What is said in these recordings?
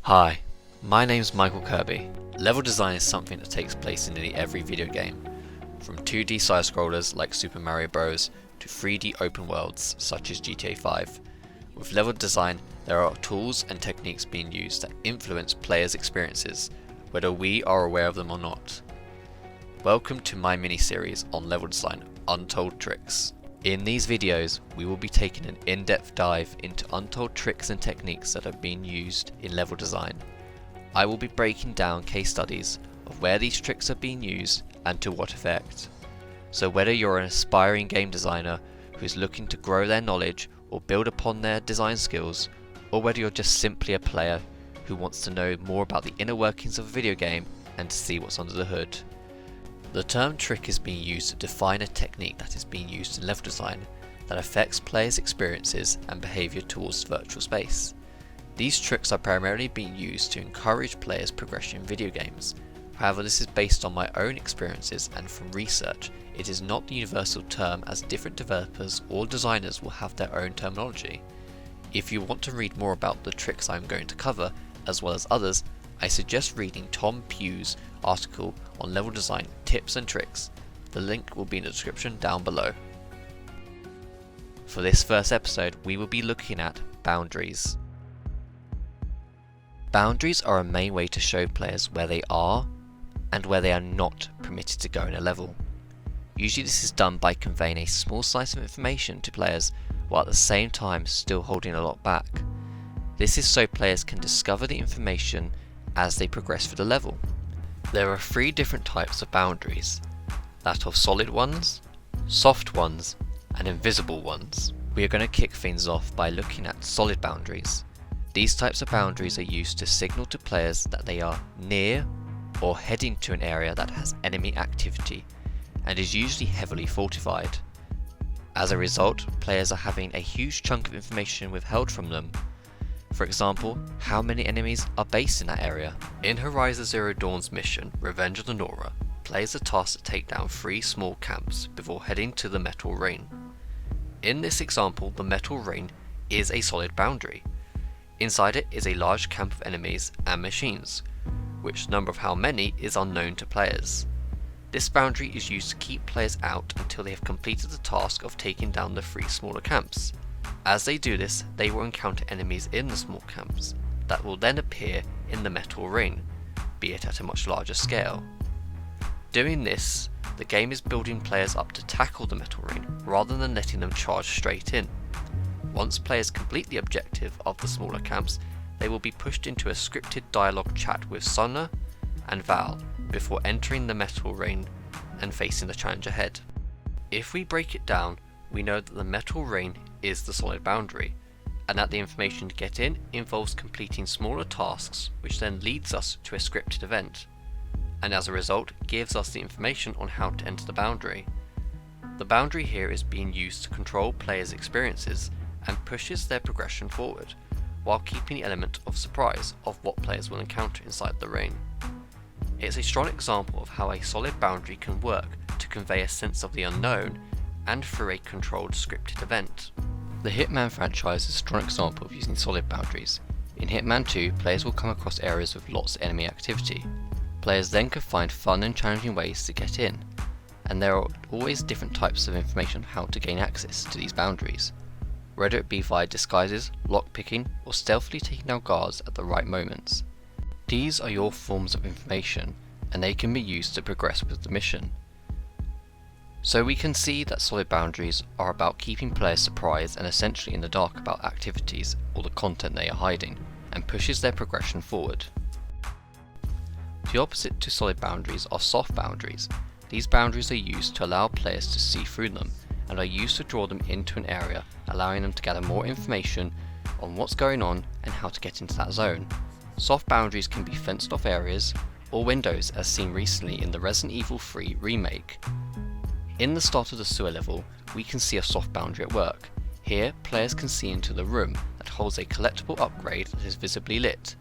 Hi, my name's Michael Kirby. Level design is something that takes place in nearly every video game, from 2D side-scrollers like Super Mario Bros. To 3D open worlds such as GTA 5. With level design, there are tools and techniques being used that influence players' experiences, whether we are aware of them or not. Welcome to my mini-series on level design, Untold Tricks. In these videos, we will be taking an in-depth dive into untold tricks and techniques that are being used in level design. I will be breaking down case studies of where these tricks are being used and to what effect. So whether you're an aspiring game designer who is looking to grow their knowledge or build upon their design skills, or whether you're just simply a player who wants to know more about the inner workings of a video game and to see what's under the hood. The term trick is being used to define a technique that is being used in level design that affects players' experiences and behaviour towards virtual space. These tricks are primarily being used to encourage players' progression in video games. However, this is based on my own experiences and from research. It is not the universal term, as different developers or designers will have their own terminology. If you want to read more about the tricks I am going to cover, as well as others, I suggest reading Tom Pugh's article on level design tips and tricks. The link will be in the description down below. For this first episode, we will be looking at boundaries. Boundaries are a main way to show players where they are and where they are not permitted to go in a level. Usually this is done by conveying a small slice of information to players while at the same time still holding a lot back. This is so players can discover the information as they progress through the level. There are three different types of boundaries: that of solid ones, soft ones, and invisible ones. We are going to kick things off by looking at solid boundaries. These types of boundaries are used to signal to players that they are near or heading to an area that has enemy activity and is usually heavily fortified. As a result, players are having a huge chunk of information withheld from them. For example, how many enemies are based in that area. In Horizon Zero Dawn's mission, Revenge of the Nora, players are tasked to take down 3 small camps before heading to the Metal Rain. In this example, the Metal Rain is a solid boundary. Inside it is a large camp of enemies and machines, which number of how many is unknown to players. This boundary is used to keep players out until they have completed the task of taking down the 3 smaller camps. As they do this, they will encounter enemies in the small camps that will then appear in the Metal Rain, be it at a much larger scale. Doing this, the game is building players up to tackle the Metal Rain rather than letting them charge straight in. Once players complete the objective of the smaller camps, they will be pushed into a scripted dialogue chat with Sona and Val before entering the Metal Rain and facing the challenge ahead. If we break it down, we know that the Metal Rain is the solid boundary, and that the information to get in involves completing smaller tasks, which then leads us to a scripted event, and as a result gives us the information on how to enter the boundary. The boundary here is being used to control players' experiences and pushes their progression forward, while keeping the element of surprise of what players will encounter inside the rain. It's a strong example of how a solid boundary can work to convey a sense of the unknown and through a controlled scripted event. The Hitman franchise is a strong example of using solid boundaries. In Hitman 2, players will come across areas with lots of enemy activity. Players then can find fun and challenging ways to get in, and there are always different types of information on how to gain access to these boundaries, whether it be via disguises, lockpicking, or stealthily taking down guards at the right moments. These are your forms of information, and they can be used to progress with the mission. So we can see that solid boundaries are about keeping players surprised and essentially in the dark about activities or the content they are hiding, and pushes their progression forward. The opposite to solid boundaries are soft boundaries. These boundaries are used to allow players to see through them, and are used to draw them into an area, allowing them to gather more information on what's going on and how to get into that zone. Soft boundaries can be fenced off areas or windows, as seen recently in the Resident Evil 3 remake. In the start of the sewer level, we can see a soft boundary at work. Here, players can see into the room that holds a collectible upgrade that is visibly lit,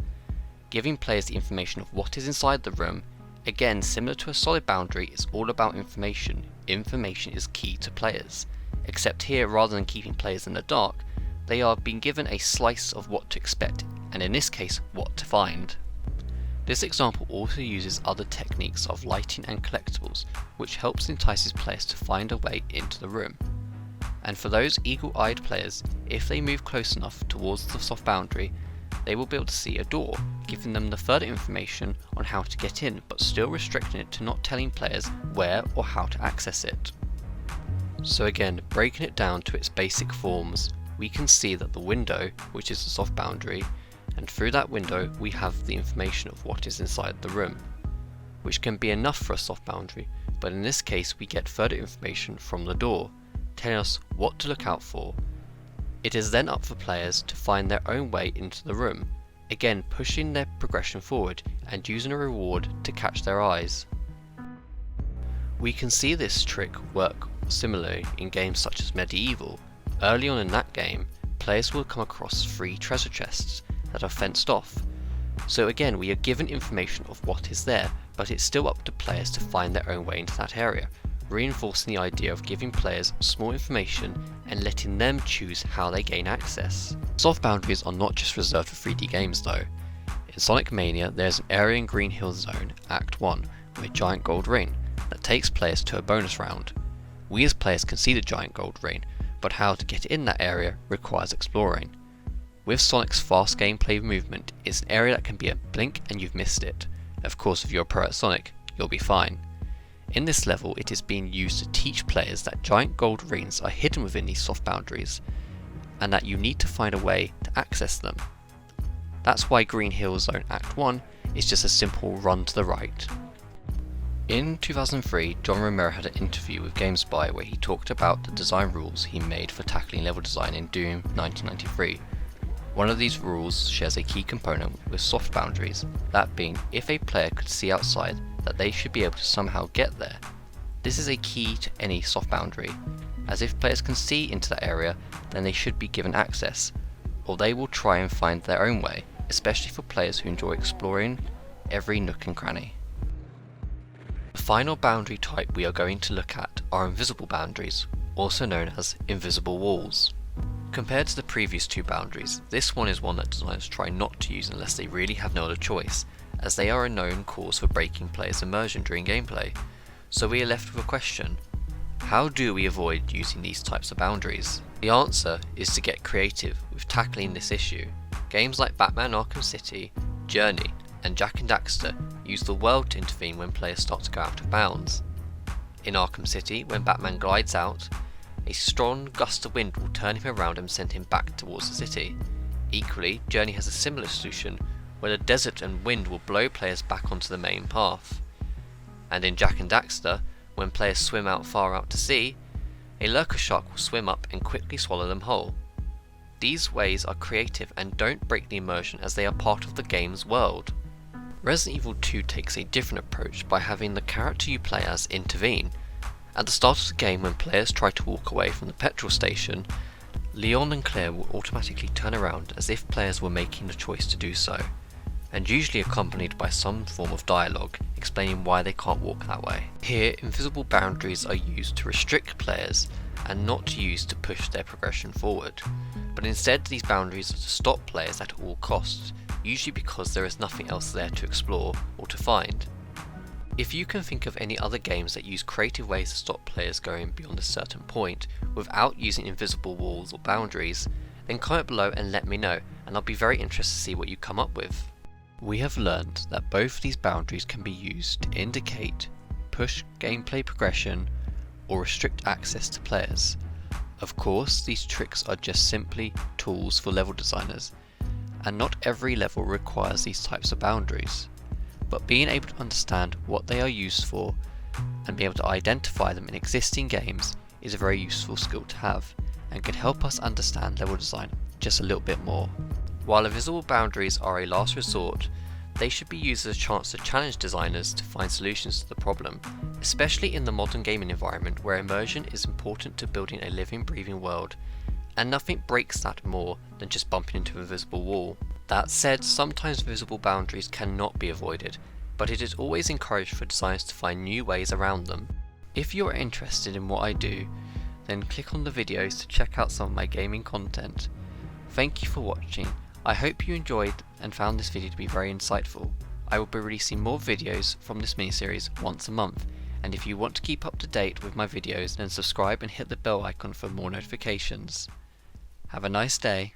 giving players the information of what is inside the room. Again, similar to a solid boundary, it's all about information. Information is key to players, except here, rather than keeping players in the dark, they are being given a slice of what to expect and in this case what to find. This example also uses other techniques of lighting and collectibles, which helps entices players to find a way into the room. And for those eagle-eyed players, if they move close enough towards the soft boundary, they will be able to see a door, giving them the further information on how to get in, but still restricting it to not telling players where or how to access it. So again, breaking it down to its basic forms, we can see that the window, which is the soft boundary, and through that window we have the information of what is inside the room, which can be enough for a soft boundary, but in this case we get further information from the door, telling us what to look out for. It is then up for players to find their own way into the room, again pushing their progression forward and using a reward to catch their eyes. We can see this trick work similarly in games such as Medieval. Early on in that game, players will come across 3 treasure chests that are fenced off. So again, we are given information of what is there, but it's still up to players to find their own way into that area, reinforcing the idea of giving players small information and letting them choose how they gain access. Soft boundaries are not just reserved for 3D games though. In Sonic Mania, there's an area in Green Hill Zone, Act 1, with a giant gold ring that takes players to a bonus round. We as players can see the giant gold ring, but how to get in that area requires exploring. With Sonic's fast gameplay movement, it's an area that can be a blink and you've missed it. Of course, if you're a pro at Sonic, you'll be fine. In this level, it is being used to teach players that giant gold rings are hidden within these soft boundaries, and that you need to find a way to access them. That's why Green Hill Zone Act 1 is just a simple run to the right. In 2003, John Romero had an interview with GameSpy where he talked about the design rules he made for tackling level design in Doom 1993. One of these rules shares a key component with soft boundaries, that being if a player could see outside, that they should be able to somehow get there. This is a key to any soft boundary, as if players can see into that area, then they should be given access, or they will try and find their own way, especially for players who enjoy exploring every nook and cranny. The final boundary type we are going to look at are invisible boundaries, also known as invisible walls. Compared to the previous 2 boundaries, this one is one that designers try not to use unless they really have no other choice, as they are a known cause for breaking players' immersion during gameplay. So we are left with a question: how do we avoid using these types of boundaries? The answer is to get creative with tackling this issue. Games like Batman Arkham City, Journey, and Jak and Daxter use the world to intervene when players start to go out of bounds. In Arkham City, when Batman glides out, a strong gust of wind will turn him around and send him back towards the city. Equally, Journey has a similar solution, where the desert and wind will blow players back onto the main path. And in Jak and Daxter, when players swim out far out to sea, a lurker shark will swim up and quickly swallow them whole. These ways are creative and don't break the immersion as they are part of the game's world. Resident Evil 2 takes a different approach by having the character you play as intervene. At the start of the game, when players try to walk away from the petrol station, Leon and Claire will automatically turn around as if players were making the choice to do so, and usually accompanied by some form of dialogue explaining why they can't walk that way. Here, invisible boundaries are used to restrict players and not used to push their progression forward, but instead these boundaries are to stop players at all costs, usually because there is nothing else there to explore or to find. If you can think of any other games that use creative ways to stop players going beyond a certain point without using invisible walls or boundaries, then comment below and let me know, and I'll be very interested to see what you come up with. We have learned that both these boundaries can be used to indicate, push gameplay progression, or restrict access to players. Of course, these tricks are just simply tools for level designers, and not every level requires these types of boundaries. But being able to understand what they are used for and be able to identify them in existing games is a very useful skill to have, and can help us understand level design just a little bit more. While invisible boundaries are a last resort, they should be used as a chance to challenge designers to find solutions to the problem, especially in the modern gaming environment where immersion is important to building a living, breathing world, and nothing breaks that more than just bumping into an invisible wall. That said, sometimes visible boundaries cannot be avoided, but it is always encouraged for designers to find new ways around them. If you are interested in what I do, then click on the videos to check out some of my gaming content. Thank you for watching. I hope you enjoyed and found this video to be very insightful. I will be releasing more videos from this miniseries once a month, and if you want to keep up to date with my videos, then subscribe and hit the bell icon for more notifications. Have a nice day.